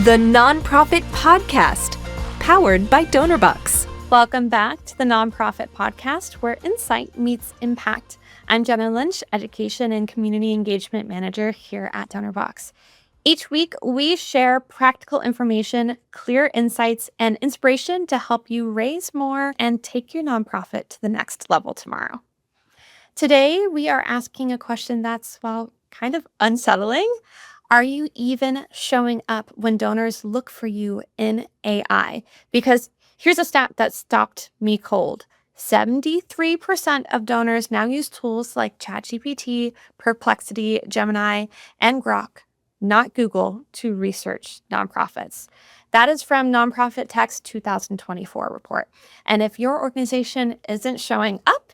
The Nonprofit Podcast, powered by Donorbox. Welcome back to the Nonprofit Podcast, where insight meets impact. I'm Jena Lynch, Education and Community Engagement Manager here at Donorbox. Each week, we share practical information, clear insights, and inspiration to help you raise more and take your nonprofit to the next level tomorrow. Today, we are asking a question that's, kind of unsettling. Are you even showing up when donors look for you in AI? Because here's a stat that stopped me cold. 73% of donors now use tools like ChatGPT, Perplexity, Gemini, and Grok, not Google, to research nonprofits. That is from Nonprofit Tech's 2024 report. And if your organization isn't showing up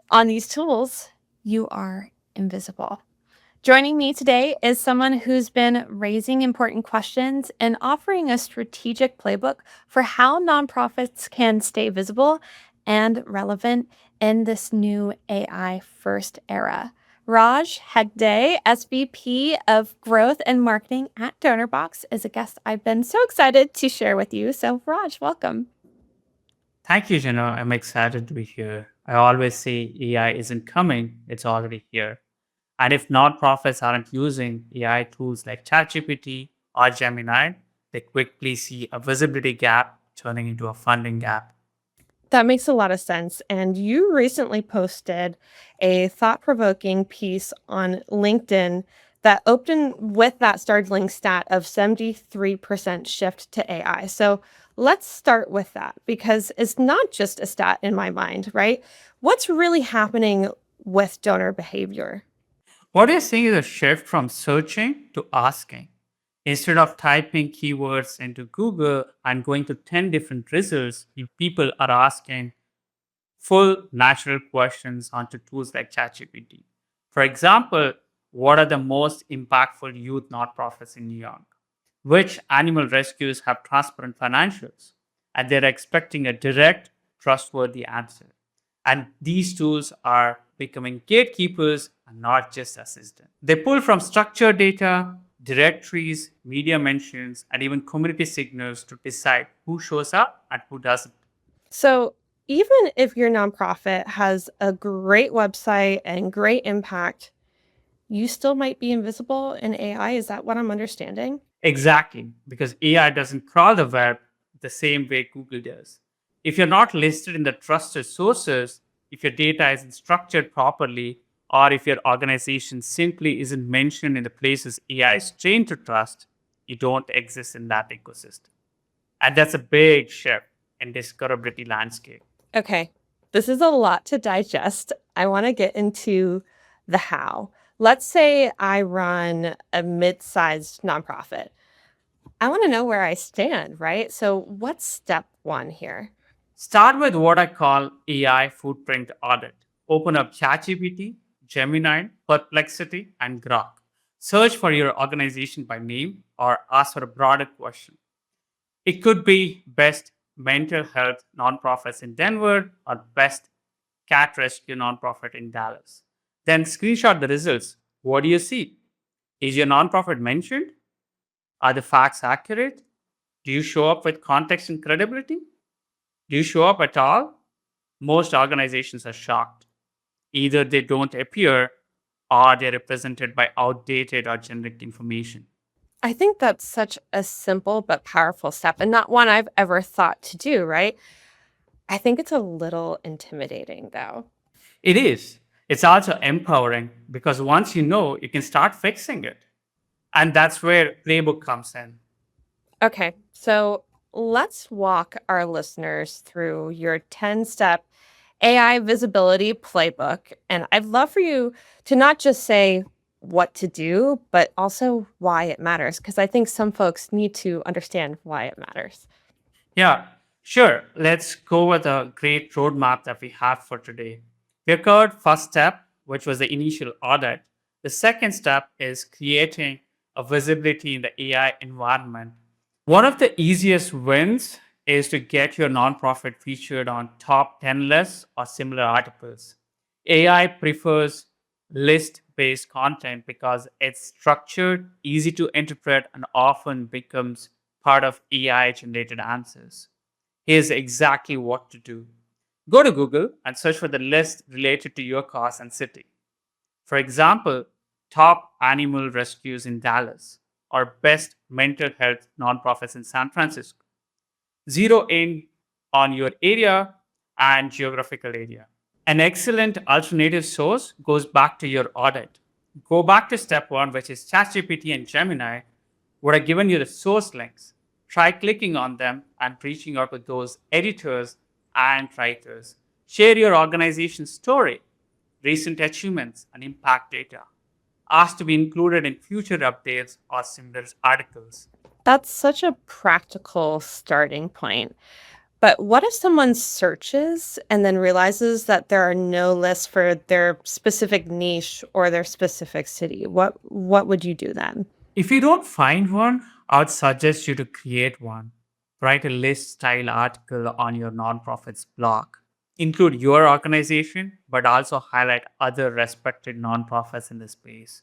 on these tools, you are invisible. Joining me today is someone who's been raising important questions and offering a strategic playbook for how nonprofits can stay visible and relevant in this new AI-first era. Raj Hegde, SVP of Growth and Marketing at Donorbox, is a guest I've been so excited to share with you. So, Raj, welcome. Thank you, Jena. I'm excited to be here. I always say AI isn't coming, it's already here. And if nonprofits aren't using AI tools like ChatGPT or Gemini, they quickly see a visibility gap turning into a funding gap. That makes a lot of sense. And you recently posted a thought-provoking piece on LinkedIn that opened with that startling stat of 73% shift to AI. So let's start with that, because it's not just a stat in my mind, right? What's really happening with donor behavior? What you're seeing is a shift from searching to asking. Instead of typing keywords into Google and going to 10 different results, people are asking full natural questions onto tools like ChatGPT. For example, what are the most impactful youth nonprofits in New York? Which animal rescues have transparent financials? And they're expecting a direct, trustworthy answer. And these tools are becoming gatekeepers and not just assistants. They pull from structured data, directories, media mentions, and even community signals to decide who shows up and who doesn't. So even if your nonprofit has a great website and great impact, you still might be invisible in AI. Is that what I'm understanding? Exactly, because AI doesn't crawl the web the same way Google does. If you're not listed in the trusted sources, if your data isn't structured properly, or if your organization simply isn't mentioned in the places AI is trained to trust, you don't exist in that ecosystem. And that's a big shift in discoverability landscape. Okay, this is a lot to digest. I want to get into the how. Let's say I run a mid-sized nonprofit. I want to know where I stand, right? So what's step one here? Start with what I call AI footprint audit. Open up ChatGPT, Gemini, Perplexity, and Grok. Search for your organization by name or ask for a broader question. It could be best mental health nonprofits in Denver or best cat rescue nonprofit in Dallas. Then screenshot the results. What do you see? Is your nonprofit mentioned? Are the facts accurate? Do you show up with context and credibility? Do you show up at all? Most organizations are shocked. Either they don't appear or they're represented by outdated or generic information. I think that's such a simple but powerful step, and not one I've ever thought to do, right? I think it's a little intimidating, though. It is. It's also empowering because once you know, you can start fixing it. And that's where playbook comes in. Okay, so let's walk our listeners through your 10-step AI visibility playbook. And I'd love for you to not just say what to do, but also why it matters, because I think some folks need to understand why it matters. Yeah, sure. Let's go with a great roadmap that we have for today. We covered first step, which was the initial audit. The second step is creating a visibility in the AI environment. One of the easiest wins is to get your nonprofit featured on top 10 lists or similar articles. AI prefers list based content because it's structured, easy to interpret, and often becomes part of AI generated answers. Here's exactly what to do. Go to Google and search for the list related to your cause and city. For example, top animal rescues in Dallas or best mental health nonprofits in San Francisco. Zero in on your area and geographical area. An excellent alternative source goes back to your audit. Go back to step one, which is ChatGPT and Gemini, would have given you the source links. Try clicking on them and reaching out to those editors and writers. Share your organization's story, recent achievements, and impact data. Ask to be included in future updates or similar articles. That's such a practical starting point. But what if someone searches and then realizes that there are no lists for their specific niche or their specific city? What would you do then? If you don't find one, I would suggest you to create one. Write a list style article on your nonprofit's blog. Include your organization, but also highlight other respected nonprofits in the space.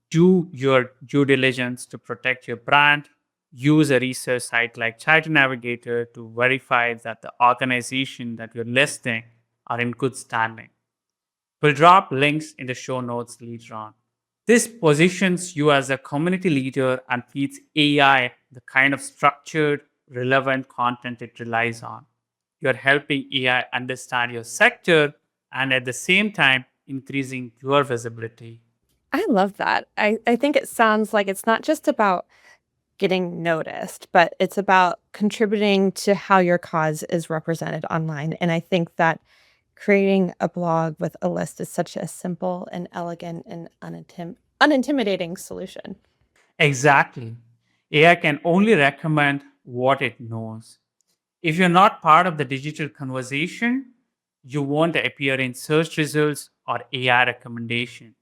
Do your due diligence to protect your brand. Use a research site like Charity Navigator to verify that the organization that you're listing are in good standing. We'll drop links in the show notes later on. This positions you as a community leader and feeds AI the kind of structured, relevant content it relies on. You're helping AI understand your sector and at the same time increasing your visibility. I love that. I think it sounds like it's not just about getting noticed, but it's about contributing to how your cause is represented online. And I think that creating a blog with a list is such a simple and elegant and unintimidating solution. Exactly. AI can only recommend what it knows. If you're not part of the digital conversation, you won't appear in search results or AI recommendation.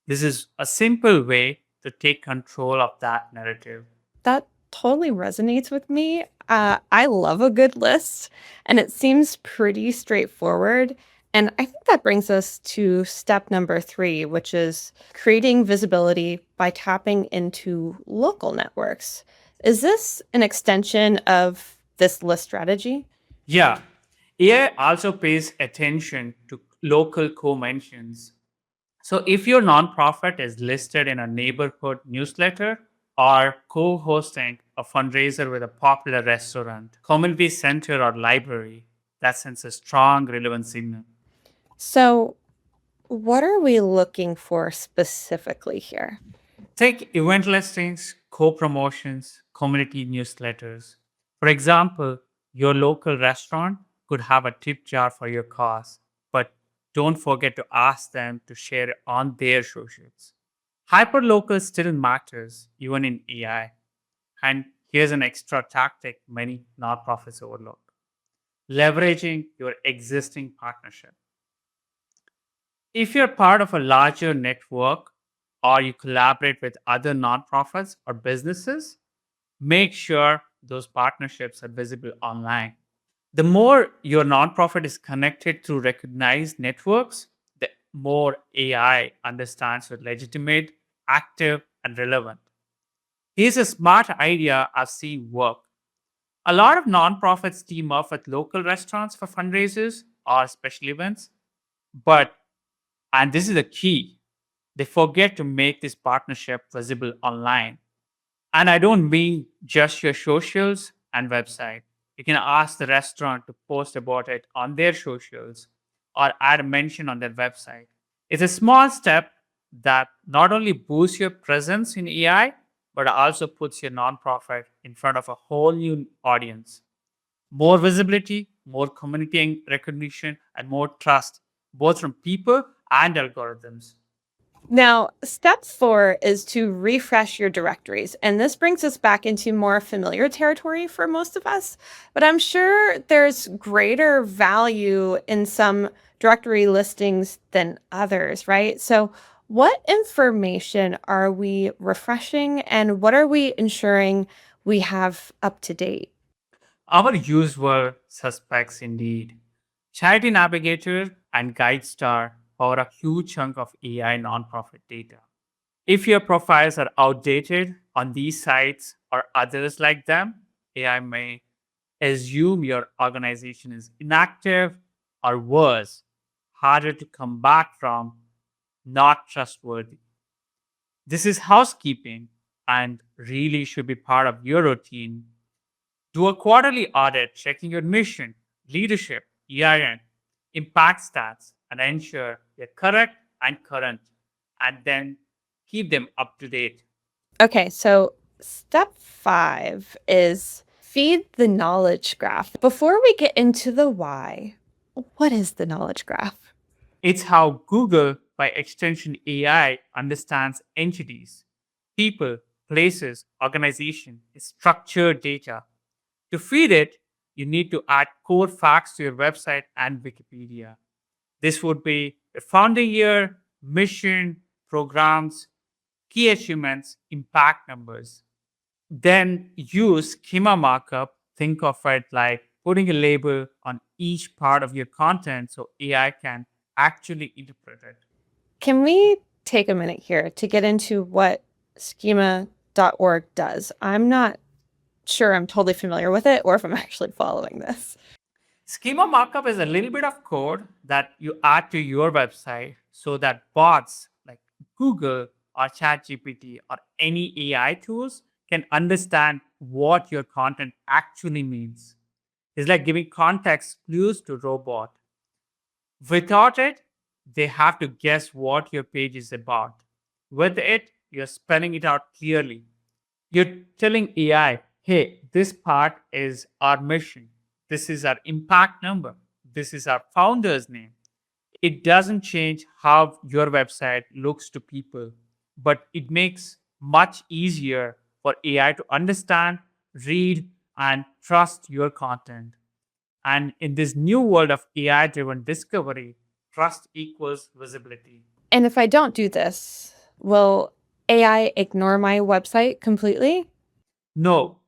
This is a simple way to take control of that narrative. That totally resonates with me. I love a good list, and it seems pretty straightforward. And I think that brings us to step number three, which is creating visibility by tapping into local networks. Is this an extension of this list strategy? Yeah, AI also pays attention to local co-mentions. So if your nonprofit is listed in a neighborhood newsletter or co-hosting a fundraiser with a popular restaurant, community center or library, that sends a strong relevant signal. So, what are we looking for specifically here? Take event listings, co-promotions, community newsletters. For example, your local restaurant could have a tip jar for your cause, but don't forget to ask them to share it on their socials. Hyperlocal still matters, even in AI. And here's an extra tactic many nonprofits overlook: leveraging your existing partnership. If you're part of a larger network or you collaborate with other nonprofits or businesses, make sure those partnerships are visible online. The more your nonprofit is connected through recognized networks, the more AI understands you're legitimate, active, and relevant. Here's a smart idea I've seen work. A lot of nonprofits team up with local restaurants for fundraisers or special events, but, and this is the key, they forget to make this partnership visible online. And I don't mean just your socials and website. You can ask the restaurant to post about it on their socials or add a mention on their website. It's a small step that not only boosts your presence in AI, but also puts your nonprofit in front of a whole new audience. More visibility, more community recognition, and more trust, both from people and algorithms. Now, step four is to refresh your directories. And this brings us back into more familiar territory for most of us. But I'm sure there's greater value in some directory listings than others, right? So, what information are we refreshing and what are we ensuring we have up to date? Our usual suspects indeed. Charity Navigator and GuideStar power a huge chunk of AI nonprofit data. If your profiles are outdated on these sites or others like them, AI may assume your organization is inactive or worse, harder to come back from, not trustworthy. This is housekeeping and really should be part of your routine. Do a quarterly audit checking your mission, leadership, EIN, impact stats, and ensure they're correct and current, and then keep them up to date. Okay, so step 5 is feed the knowledge graph. Before we get into the why, what is the knowledge graph? It's how Google, by extension AI, understands entities, people, places, organization, structured data. To feed it, you need to add core facts to your website and Wikipedia. This would be the founding year, mission, programs, key achievements, impact numbers. Then use schema markup. Think of it like putting a label on each part of your content so AI can actually interpret it. Can we take a minute here to get into what schema.org does? I'm not sure I'm totally familiar with it or if I'm actually following this. Schema markup is a little bit of code that you add to your website so that bots like Google or ChatGPT or any AI tools can understand what your content actually means. It's like giving context clues to robot. Without it, they have to guess what your page is about. With it, you're spelling it out clearly. You're telling AI, hey, this part is our mission. This is our impact number. This is our founder's name. It doesn't change how your website looks to people, but it makes much easier for AI to understand, read, and trust your content. And in this new world of AI driven discovery, trust equals visibility. And if I don't do this, will AI ignore my website completely? No,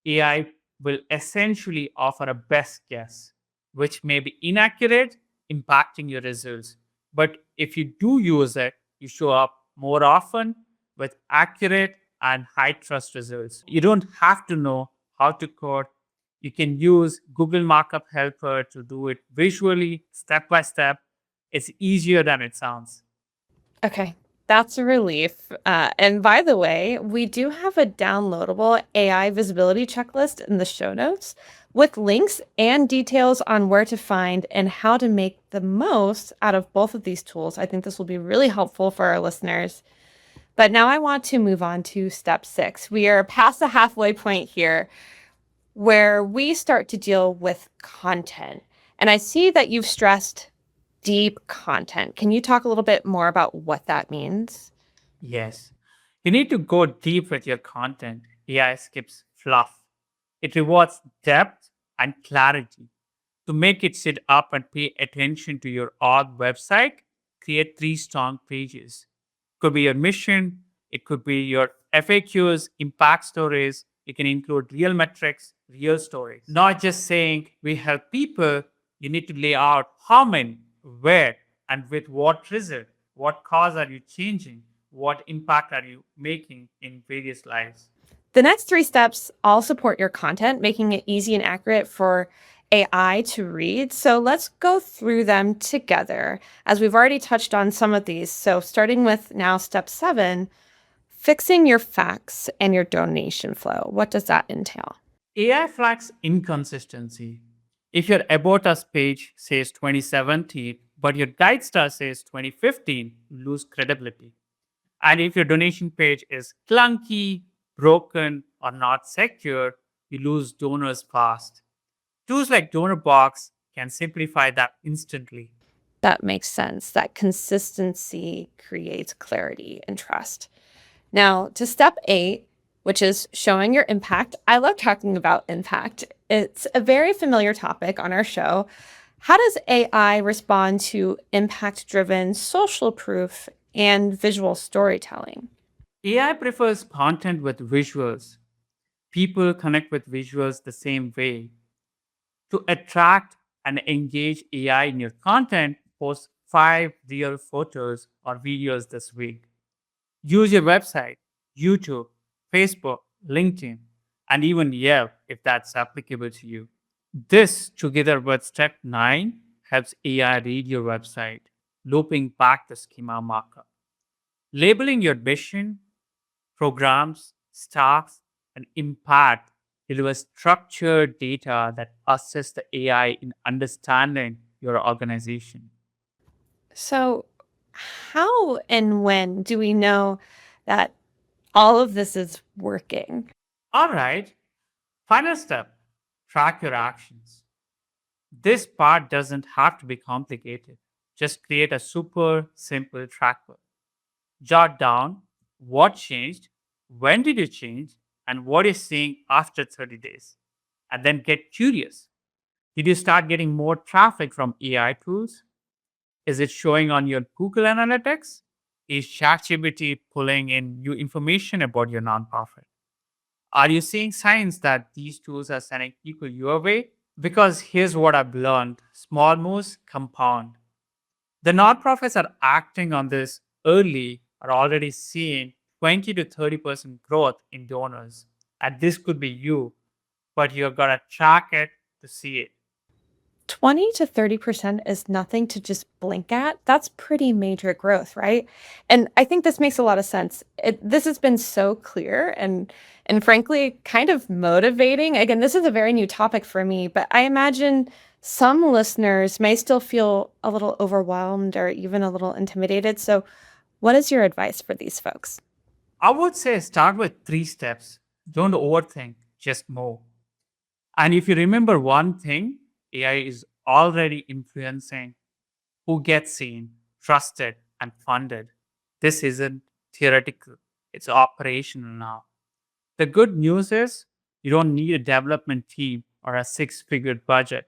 AI will essentially offer a best guess, which may be inaccurate, impacting your results. But if you do use it, you show up more often with accurate and high trust results. You don't have to know how to code. You can use Google Markup Helper to do it visually, step by step. It's easier than it sounds. Okay, that's a relief. And by the way, we do have a downloadable AI visibility checklist in the show notes with links and details on where to find and how to make the most out of both of these tools. I think this will be really helpful for our listeners. But now I want to move on to step 6. We are past the halfway point here where we start to deal with content. And I see that you've stressed deep content. Can you talk a little bit more about what that means? Yes. You need to go deep with your content. AI skips fluff. It rewards depth and clarity. To make it sit up and pay attention to your org website, create 3 strong pages. Could be your mission, it could be your FAQs, impact stories. You can include real metrics, real stories. Not just saying we help people, you need to lay out how many, where, and with what result. What cause are you changing? What impact are you making in various lives? The next 3 steps all support your content, making it easy and accurate for AI to read. So let's go through them together as we've already touched on some of these. So starting with now step 7, fixing your facts and your donation flow. What does that entail? AI flags inconsistency. If your About Us page says 2017, but your Guide Star says 2015, you lose credibility. And if your donation page is clunky, broken, or not secure, you lose donors fast. Tools like Donorbox can simplify that instantly. That makes sense. That consistency creates clarity and trust. Now, to step 8, which is showing your impact. I love talking about impact. It's a very familiar topic on our show. How does AI respond to impact driven social proof and visual storytelling? AI prefers content with visuals. People connect with visuals the same way. To attract and engage AI in your content, post 5 real photos or videos this week. Use your website, YouTube, Facebook, LinkedIn, and even Yelp if that's applicable to you. This, together with step 9, helps AI read your website, looping back the schema markup. Labeling your mission, programs, staff, and impact delivers structured data that assists the AI in understanding your organization. So, how and when do we know that all of this is working? All right, final step, track your actions. This part doesn't have to be complicated. Just create a super simple tracker. Jot down what changed, when did you change, and what you're seeing after 30 days. And then get curious. Did you start getting more traffic from AI tools? Is it showing on your Google Analytics? Is ChatGPT pulling in new information about your nonprofit? Are you seeing signs that these tools are sending people your way? Because here's what I've learned: small moves compound. The nonprofits are acting on this early, are already seeing 20 to 30% growth in donors. And this could be you, but you've got to track it to see it. 20 to 30% is nothing to just blink at. That's pretty major growth, right? And I think this makes a lot of sense. This has been so clear and frankly kind of motivating. Again, this is a very new topic for me, but I imagine some listeners may still feel a little overwhelmed or even a little intimidated. So, what is your advice for these folks? I would say start with 3 steps. Don't overthink, just move. And if you remember one thing, AI is already influencing who gets seen, trusted, and funded. This isn't theoretical, it's operational now. The good news is you don't need a development team or a 6 figure budget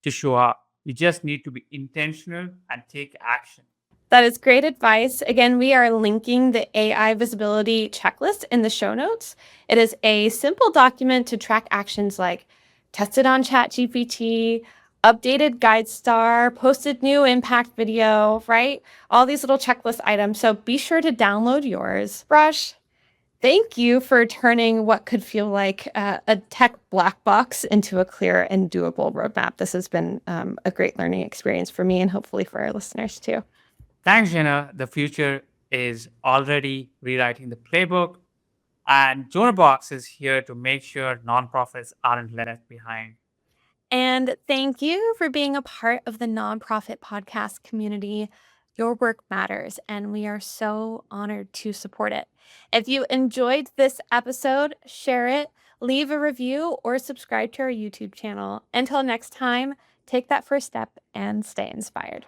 to show up. You just need to be intentional and take action. That is great advice. Again, we are linking the AI visibility checklist in the show notes. It is a simple document to track actions like tested on ChatGPT, updated guide star, posted new impact video, right? All these little checklist items. So be sure to download yours. Raj, thank you for turning what could feel like a tech black box into a clear and doable roadmap. This has been a great learning experience for me and hopefully for our listeners too. Thanks, Jenna. The future is already rewriting the playbook, and Donorbox is here to make sure nonprofits aren't left behind. And thank you for being a part of the nonprofit podcast community. Your work matters, and we are so honored to support it. If you enjoyed this episode, share it, leave a review, or subscribe to our YouTube channel. Until next time, take that first step and stay inspired.